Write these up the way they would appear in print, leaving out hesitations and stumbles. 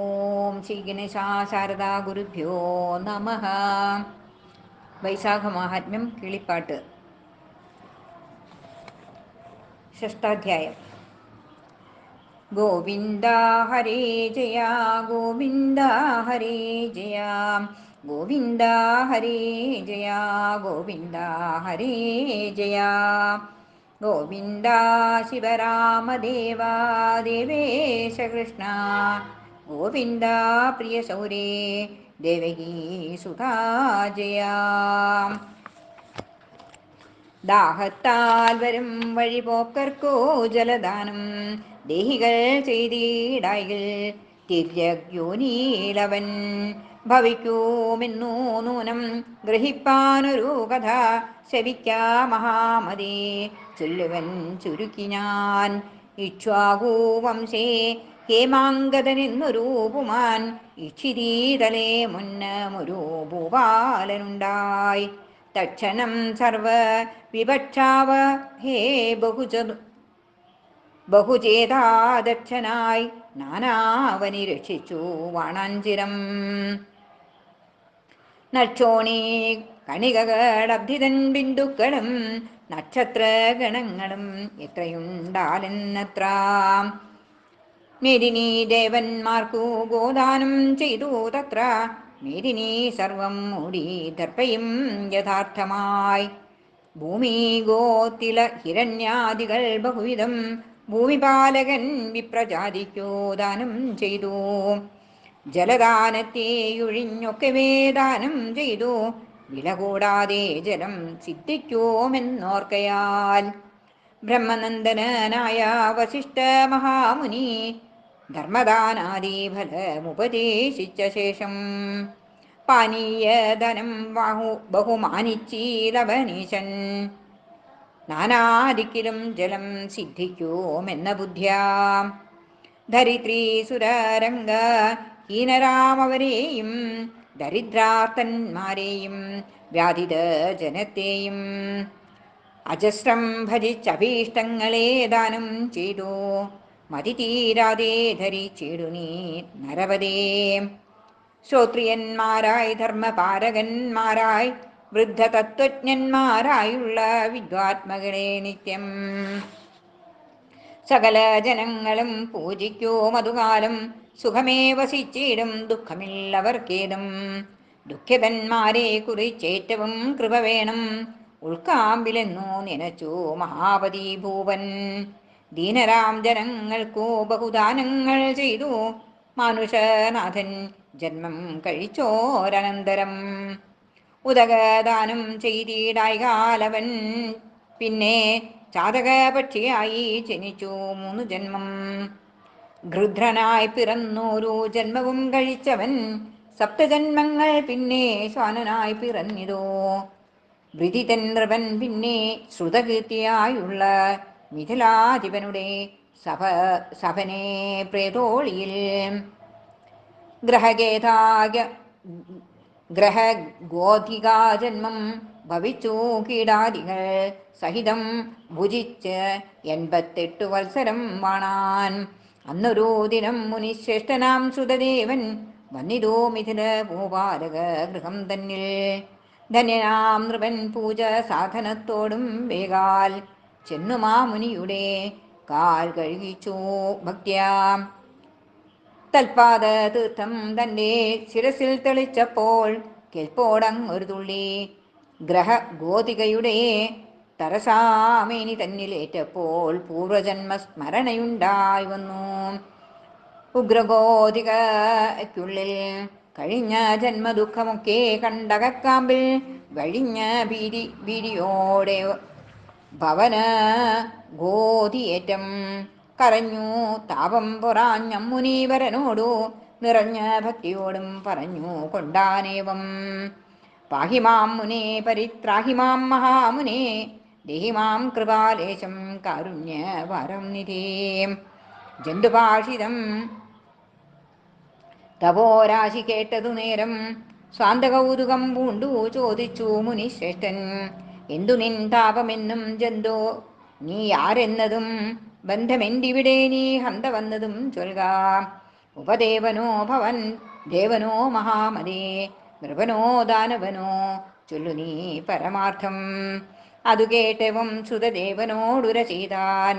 ഓം ശ്രീ ഗണേശാ ശാരദാ ഗുരുഭ്യോ നമഃ. വൈശാഖമാഹാത്മ്യം കിളിപ്പാട്ട് ഷഷ്ടാധ്യായം. ഗോവിന്ദ ഹരേ ജയ ഗോവിന്ദ ഹരേ ജയ ഗോവിന്ദ ഹരേ ജയ ഗോവിന്ദ ഹരേ ജയ ഗോവിന്ദ ശിവരാമദേവ ദേവേശ കൃഷ്ണ ഗോവിന്ദ പ്രിയ ശൗരേ ദേവകീ സുധാ ജയ. ദാഹത്താൽ വരും വഴിപോക്കർക്കോ ജലദാനം ദേഹികൾ ചെയ്തിടായിൽ തിര്യഗ്യോനീലവൻ ഭവിക്കൂമെന്നു നൂനം ഗ്രഹിപ്പാനൊരു കഥ ശവിക്ക മഹാമതേ ചൊല്ലുവൻ ചുരുക്കി ഞാൻ. ഇക്ഷ്വാകുവംശേ ഹേമാങ്കദനെന്നൊരു പുമാൻ ഇക്ഷിതീതലേ മുന്നമൊരു ഭൂപാലനുണ്ടായി. തക്ഷണം സർവ വിപക്ഷാവ ഹേ ബഹുചേതാദക്ഷനായി നാനാവനി രക്ഷിച്ചു വാണാഞ്ചിരം. നക്ഷോണി കണികകളബ്ധിതൻ ബിന്ദുക്കളും നക്ഷത്രഗണങ്ങളും എത്രയുണ്ടാലെന്നത്ര. മേദിനി ദേവന്മാർക്കു ഗോദാനം ചെയ്തു തത്ര മേദിനി സർവം മൂടി ദർപ്പയും യഥാർത്ഥമായി. ഭൂമി ഗോത്തില ഹിരണ്യാദികൾ ബഹുവിധം ഭൂമിപാലകൻ വിപ്രജാതിക്കു ദാനം ചെയ്തു. ജലദാനത്തെയൊഴിഞ്ഞൊക്കെ ദാനം ചെയ്തു വില കൂടാതെ ജലം സിദ്ധിക്കുമെന്നോർക്കയാൽ. ബ്രഹ്മനന്ദനായ വസിഷ്ഠ മഹാമുനി ധർമ്മദാനാദി ഫലമുപദേശിച്ച ശേഷം പാനീയധനം ബഹുമാനിച്ചീലവനീശൻ. നാനാദിക്കിലും ജലം സിദ്ധിക്കുമെന്ന ബുദ്ധ്യാ ധരിത്രീ സുരരംഗ ഹീനരാമവരെയും ദരിദ്രാർത്തന്മാരെയും വ്യാധിത ജനത്തെയും അജസ്രം ഭജിച്ചഭീഷ്ടങ്ങളെ ദാനം ചെയ്തു മതി തീരാതെ ധരിച്ചിടു നീ നരപതേ. ശ്രോത്രിയന്മാരായി ധർമ്മപാരകന്മാരായി വൃദ്ധതത്വജ്ഞന്മാരായുള്ള വിദ്വാത്മകളെ നിത്യം സകല ജനങ്ങളും പൂജിക്കൂ മധുകാലം സുഖമേ വസിച്ചിടും ദുഃഖമില്ലവർക്കേതും. ദുഃഖിതന്മാരെ കുറിച്ചേറ്റവും കൃപ വേണം ഉൾക്കാമ്പിലെന്നു നനച്ചു മഹാപതി ഭൂപൻ. ദീനരാം ജനങ്ങൾക്കു ബഹുദാനങ്ങൾ ചെയ്തു മാനുഷനാഥൻ ജന്മം കഴിച്ചോരനന്തരം. ഉദകദാനം ചെയ്തിടായികാലവൻ പിന്നെ ചാതകപക്ഷിയായി ജനിച്ചു 3 ജന്മം. ഗൃധ്രനായി പിറന്നോരു ജന്മവും കഴിച്ചവൻ 7 ജന്മങ്ങൾ പിന്നെ ശ്വാനനായി പിറന്നിതോ. വൃതിതൻ നൃപൻ പിന്നെ ശ്രുതകീർത്തിയായുള്ള മിഥിലാധിപനുടെ സഭനെ പ്രേതോളിയിൽ ഗ്രഹഗോധികാജന്മം ഭവിച്ചു കീടാദികൾ സഹിതം ഭുജിച്ച് 88 വത്സരം വാണാൻ. അന്നൊരു ദിനം മുനിശ്രേഷ്ഠനാം ശ്രുതദേവൻ വന്നിതോ മിഥില ഭൂപാലക ഗൃഹം തന്നിൽ. ധന്യനാം നൃപൻ പൂജ സാധനത്തോടും വേഗാൽ ചെന്നു മാമുനിയുടെ കാൽ കഴുകിച്ചു ഭക്ത്യാ. തൽപാദ തീർത്ഥം തൻ്റെ ശിരസിൽ തെളിച്ചപ്പോൾ കേൾപ്പോടങ്ങൊരു തുള്ളി ഗ്രഹഗോതികയുടെ തരസാമേനി തന്നിലേറ്റപ്പോൾ പൂർവജന്മ സ്മരണയുണ്ടായി വന്നു. ഉഗ്രഗോതികയ്ക്കുള്ളിൽ കഴിഞ്ഞ ജന്മദുഃഖമൊക്കെ കണ്ടകക്കാമ്പിൽ വഴിഞ്ഞ ഭീതിയോടെ ഭവന ഗോതിയേറ്റം കരഞ്ഞു താപം പൊറാഞ്ഞ മുനീവരനോടു നിറഞ്ഞ ഭക്തിയോടും പറഞ്ഞു കൊണ്ടാനേവം. പാഹിമാം മുനേ പരിത്രാഹിമാം മഹാമുനേ ദേഹിമാം കൃപാലേശം കാരുണ്യവരം നിധേ. ജന്തുഭാഷിതം തപോരാശി കേട്ടതു നേരം സ്വാന്തകൗതുകം പൂണ്ടു ചോദിച്ചു മുനിശ്രേഷ്ഠൻ. എന്തു നിൻ താപമെന്നും ജന്തോ നീ ആരെന്നതും ബന്ധമെന്തിവിടെ നീ ഹന്ത വന്നതും ചൊൽക. ഉപദേവനോ ഭവൻ ദേവനോ മഹാമതേ നൃപനോ ദാനവനോ ചൊല്ലു നീ പരമാർത്ഥം. അതു കേട്ടവും സുതദേവനോടുര ചെയ്താൻ,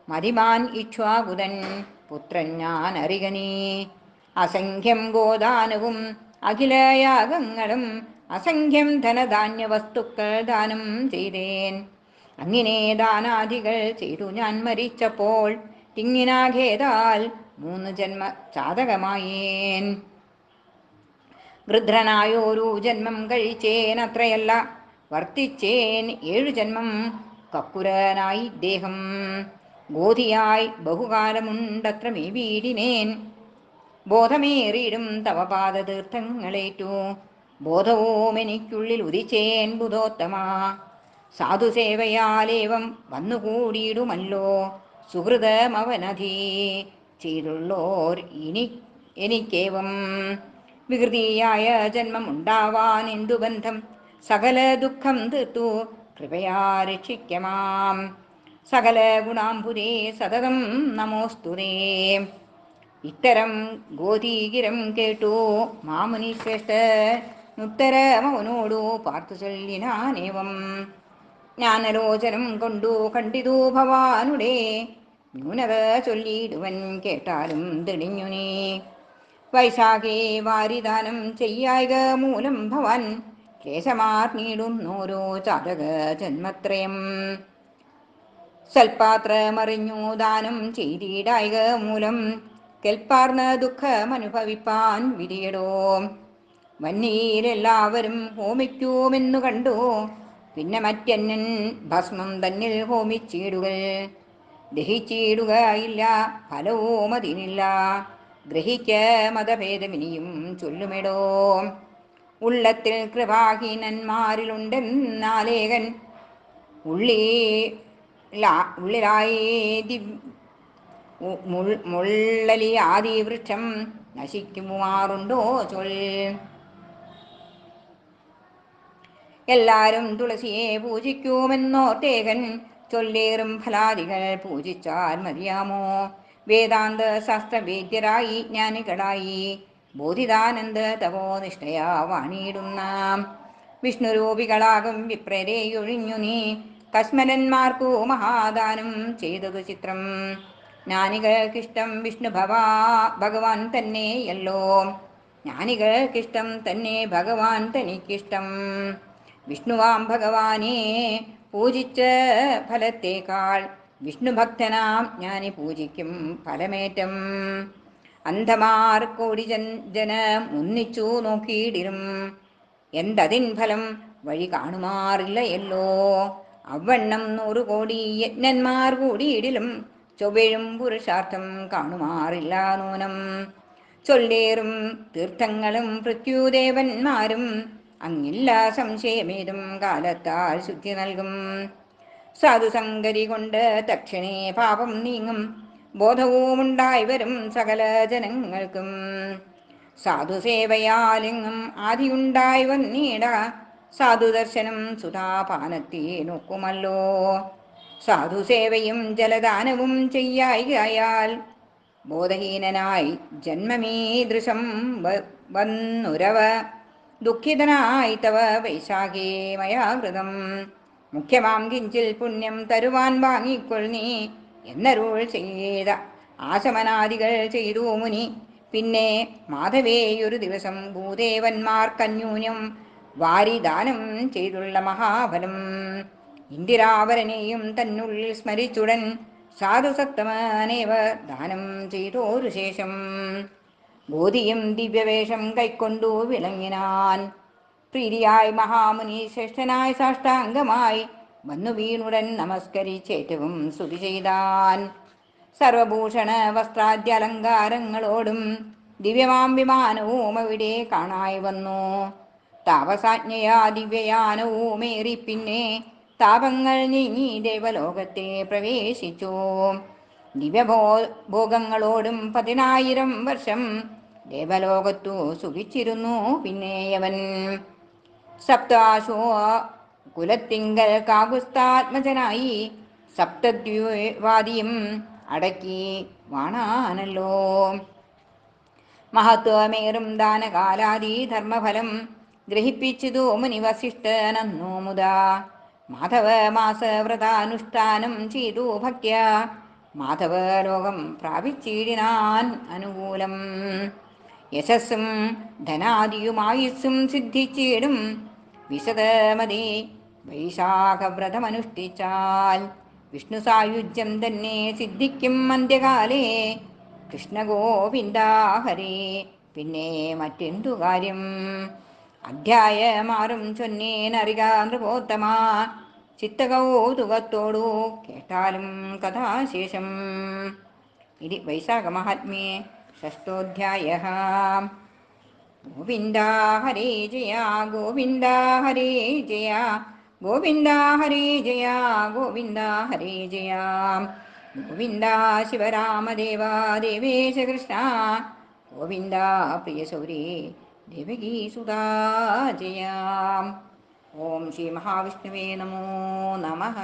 മതിമാൻ ഇക്ഷ്വാകുതൻ പുത്രൻ ഞാൻ അറിക നീ. അസംഖ്യം ഗോദാനവും അഖിലയാഗങ്ങളും അസംഖ്യം ധനധാന്യ വസ്തുക്കൾ ദാനം ചെയ്തേൻ. അങ്ങനെ ദാനാദികൾ ചെയ്തു ഞാൻ മരിച്ചപ്പോൾ തിങ്ങിനാഖേതാൽ 3 ജന്മ ചാതകമായേൻ. ഗൃധ്രനായോരു ജന്മം കഴിച്ചേൻ അത്രയല്ല, വർത്തിച്ചേൻ 7 ജന്മം കക്കുരനായി ദേഹം. ബോധിയായി ബഹുകാലമുണ്ടത്രമേ വീടിനേൻ, ബോധമേറിയിടും തവ പാദതീർത്ഥങ്ങളേറ്റു. ബോധവും എനിക്കുള്ളിൽ ഉദിച്ചേൻ ബുധോത്തമ, സാധുസേവയാലേവം വന്നുകൂടിയിടുമല്ലോ സുഹൃതമവനധി ചെയ്തുള്ളോർ എനിക്കേവം. വികൃതിയായ ജന്മം ഉണ്ടാവാൻ എന്തു ബന്ധം, സകല ദുഃഖം തീർത്തു കൃപയാ രക്ഷിക്കമാം. സകല ഗുണാംബുരേ സതതം നമോസ്തുതേ. ഇത്തരം ഗോതീകിരം കേട്ടു മാമുനി ശ്രേഷ്ഠനുത്തരമവനോടു പാർത്തു ചൊല്ലിനാനേവം. ജ്ഞാനലോചനം കൊണ്ടു കണ്ടിതു ഭവാനുടെ ന്യൂനത ചൊല്ലിയിടുവൻ കേട്ടാലും തെളിഞ്ഞു നീ. വൈശാഖേ വാരിദാനം ചെയ്യായിക മൂലം ഭവാൻ ക്ലേശമാർന്നിടുന്നോരോ ചാതക ജന്മത്രയം. സൽപാത്രമറിഞ്ഞു ദാനം ചെയ്തിടായിക മൂലം കെൽപ്പാർന്ന ദുഃഖമനുഭവിപ്പാൻ വിധിയടോ. വന്നീരെല്ലാവരും ഹോമിക്കുമെന്നു കണ്ടു, പിന്നെ മറ്റന്യൻ ഭസ്മം തന്നിൽ ഹോമിച്ചിടുക. ദഹിച്ചിടുകയില്ല, ഫലവും അതിനില്ല. ഗ്രഹിക്ക മതഭേദമിനിയും ചൊല്ലുമെടോ. ഉള്ളത്തിൽ കൃപാഹീനന്മാരിലുണ്ടെന്നാലേകൻ ഉള്ളിലായി മുള്ളലിയാദി വൃക്ഷം നശിക്കുമാറുണ്ടോ ചൊൽ. എല്ലാരും തുളസിയെ പൂജിക്കുമെന്നോർത്തേകൻ ചൊല്ലേറും ഫലാദികൾ പൂജിച്ചാൽ മതിയാമോ. വേദാന്ത ശാസ്ത്രവേദ്യരായി ജ്ഞാനികളായി ബോധിതാനന്ദ തപോനിഷ്ഠയാ വാണിയിടുന്ന വിഷ്ണുരൂപികളാകും വിപ്രരെയൊഴിഞ്ഞു നീ കസ്മരന്മാർക്കു മഹാദാനം ചെയ്തതു ചിത്രം. ജ്ഞാനികൾക്കിഷ്ടം വിഷ്ണു ഭഗവാൻ തന്നെയല്ലോ, ജ്ഞാനികൾക്കിഷ്ടം തന്നെ ഭഗവാൻ തനിക്കിഷ്ടം. വിഷ്ണുവാം ഭഗവാനെ പൂജിച്ച ഫലത്തേക്കാൾ വിഷ്ണുഭക്തനാം ജ്ഞാനി പൂജിക്കും ഫലമേറ്റം. അന്ധമാർ കോടി ജനം ഒന്നിച്ചു നോക്കിയിടിലും എന്തതിൻ ഫലം വഴി കാണുമാറില്ലയല്ലോ. അവണ്ണം 100 കോടി യജ്ഞന്മാർ കൂടിയിടിലും ചൊവ്വഴും പുരുഷാർത്ഥം കാണുമാറില്ല നൂനം. ചൊല്ലേറും തീർത്ഥങ്ങളും പൃഥ്വിദേവന്മാരും അങ്ങില്ല സംശയമേതും കാലത്താൽ ശുദ്ധി നൽകും. സാധുസംഗതി കൊണ്ട് തക്ഷണേ പാപം നീങ്ങും, ബോധവുമുണ്ടായി വരും സകല ജനങ്ങൾക്കും. സാധുസേവയാലെങ്ങും ആദിയുണ്ടായി വന്നീട, സാധുദർശനം സുധാപാനത്തെ നോക്കുമല്ലോ. സാധുസേവയും ജലദാനവും ചെയ്യായികയാൽ ബോധഹീനനായി ജന്മമീദൃശം വന്നുരവ. ദുഃഖിതനായി തവ വൈശാഖേ മയാ കൃതം. മുഖ്യമാം കിഞ്ചിൽ പുണ്യം തരുവാൻ വാങ്ങിക്കൊൾ നീ എന്നരുൾ ചെയ്ത ആശമനാദികൾ ചെയ്തു മുനി. പിന്നെ മാധവേയൊരു ദിവസം ഭൂദേവന്മാർക്കന്യൂന്യം വാരിദാനം ചെയ്തുള്ള മഹാഫലം. ഇന്ദിരാവരനെയും തന്നുള്ളിൽ സ്മരിച്ചുടൻ സാധുസത്തമനേവ ദാനം ചെയ്തോരു ശേഷം ഗോതിയും ദിവ്യവേഷം കൈക്കൊണ്ടു വിളങ്ങിനാൻ. പ്രീതിയായി മഹാമുനി ശ്രേഷ്ഠനായി സാഷ്ടാംഗമായി വന്നു വീണുടൻ നമസ്കരിച്ചേറ്റവും സ്തുതി ചെയ്താൻ. സർവഭൂഷണ വസ്ത്രാദ്യലങ്കാരങ്ങളോടും ദിവ്യമാം വിമാനവും അവിടെ കാണായി വന്നു. താപസാജ്ഞയാ ദിവ്യയാനവുമേറി പിന്നെ താപങ്ങൾ നീങ്ങി ദേവലോകത്തെ പ്രവേശിച്ചു. ദിവ്യഭോഗങ്ങളോടും 10,000 വർഷം ദേവലോകത്തു സുഖിച്ചിരുന്നു പിന്നെയവൻ. സപ്താശോ കുലത്തിങ്കൽ കാകുസ്ഥാത്മജനായി സപ്തദ്വീവാദിയും അടക്കി വാണാനല്ലോ. മഹത്വമേറും ദാനകാലാദി ധർമ്മഫലം ഗ്രഹിപ്പിച്ചതു മുനിവസിഷ്ഠനന്നു മുതാ. മാധവമാസവ്രതാനുഷ്ഠാനം ചെയ്തു ഭക്യ മാധവലോകം പ്രാപിച്ചിടിനാൻ അനുകൂലം. യശസ്സും ധനാദിയുമായുസ്സും സിദ്ധിച്ചിടും വിശദമതി വൈശാഖവ്രതമനുഷ്ഠിച്ചാൽ. വിഷ്ണു സായുജ്യം തന്നെ സിദ്ധിക്കും അന്ത്യകാലേ. കൃഷ്ണഗോവിന്ദ ഹരേ, പിന്നെ മറ്റെന്തു കാര്യം? അധ്യായമാറും ചൊന്നേനറിക നൃപോത്തമാ, ചിത്തകൗതുകത്തോടു കേട്ടാലും കഥാശേഷം. ഇതി വൈശാഖമാഹാത്മ്യേ ഷഷ്ടോധ്യായഃ. ഗോവിന്ദ ഹരേ ജയ ഗോവിന്ദ ഹരേ ജയ ഗോവിന്ദ ഹരേ ജയ ഗോവിന്ദ ഹരേ ജയ. ഗോവിന്ദ ശിവരാമദേവ ദേവേശ കൃഷ്ണ ഗോവിന്ദ പ്രിയശൗരേ ദേവകീസുതാ ജയ. ഓം ശ്രീ മഹാവിഷ്ണുവേ നമോ നമഃ.